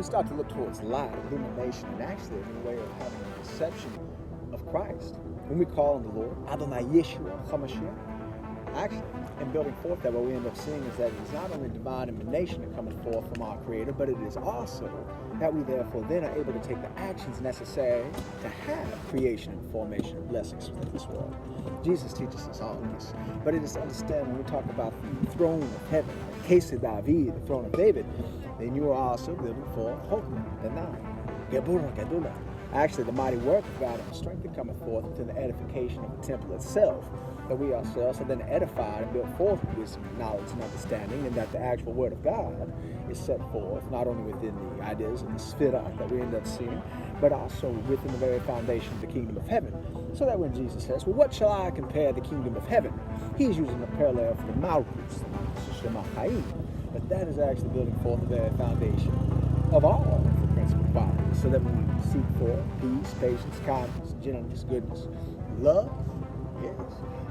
start to look towards light, illumination, and actually a new way of having a perception of Christ. When we call on the Lord, Adonai Yeshua HaMashiach, actually, in building forth that, what we end up seeing is that it is not only divine emanation that cometh forth from our Creator, but it is also that we therefore then are able to take the actions necessary to have creation and formation of blessings within this world. Jesus teaches us all of this. But it is to understand when we talk about the throne of heaven, the Kesed David, the throne of David, then you are also building forth Chokmah, the nine, Geburah, Gedula. Actually, the mighty work of God and the strength that cometh forth within the edification of the temple itself, that we ourselves are then edified and built forth with wisdom, knowledge, and understanding, and that the actual word of God is set forth not only within the ideas of the Sphira that we end up seeing, but also within the very foundation of the kingdom of heaven. So that when Jesus says, well, what shall I compare the kingdom of heaven? He's using a parallel for the Malchus, the Malchus Shema Chaim. But that is actually building forth the very foundation of all of the principal qualities, so that when we seek for peace, patience, kindness, gentleness, goodness, love, yes,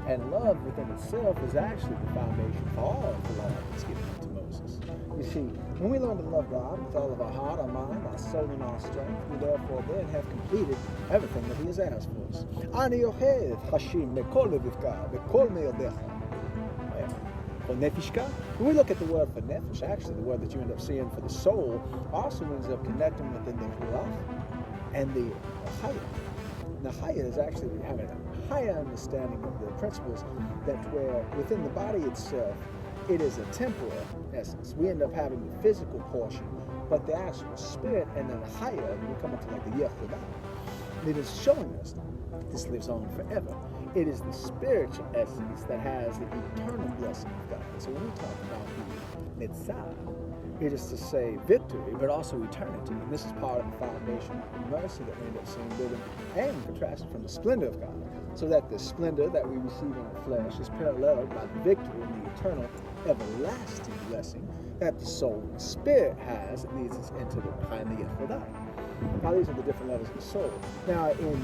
and love within itself is actually the foundation for all of the law that's given to Moses. You see, when we learn to love God with all of our heart, our mind, our soul, and our strength, we therefore then have completed everything that He has asked for us. Ani yohev Hashim mekol levivka vekol me'odecha. When we look at the word for nefesh, actually the word that you end up seeing for the soul also ends up connecting within the ruach and the chaya. Now chaya is actually having a higher understanding of the principles that where within the body itself, it is a temporal essence. We end up having the physical portion, but the actual spirit and then the chaya, we come into like the yehudah. It is showing us that this lives on forever. It is the spiritual essence that has the eternal blessing of God. So when we talk about the mitzvah, it is to say victory, but also eternity. And this is part of the foundation of the mercy that we end up seeing building and contrasted from the splendor of God. So that the splendor that we receive in the flesh is paralleled by the victory and the eternal, everlasting blessing that the soul and the spirit has that leads us into the behind the Yehudah. Now these are the different levels of the soul. Now in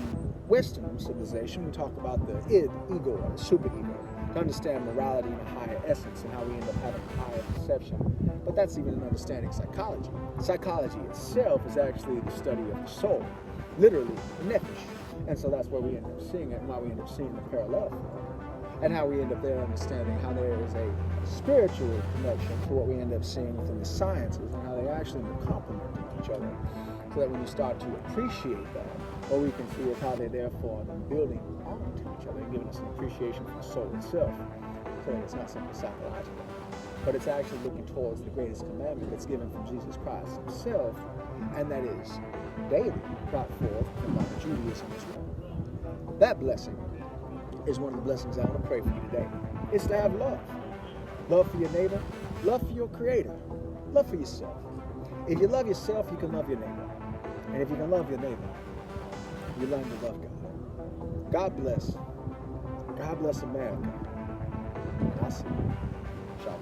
Western civilization, we talk about the id, ego, or the superego, to understand morality in a higher essence and how we end up having a higher perception. But that's even in understanding psychology. Psychology itself is actually the study of the soul, literally the nefesh. And so that's where we end up seeing it and why we end up seeing the parallel for it. And how we end up there understanding how there is a spiritual connection to what we end up seeing within the sciences and how they actually end up complementing each other. So that when you start to appreciate that, what we can see is how they therefore are building onto each other and giving us an appreciation for the soul itself. So that it's not simply psychological, but it's actually looking towards the greatest commandment that's given from Jesus Christ Himself, and that is daily brought forth from modern Judaism as well. That blessing is one of the blessings I want to pray for you today. It's to have love. Love for your neighbor, love for your Creator, love for yourself. If you love yourself, you can love your neighbor. And if you can love your neighbor, you learn to love God. God bless. God bless America. I'll see you. Shalom.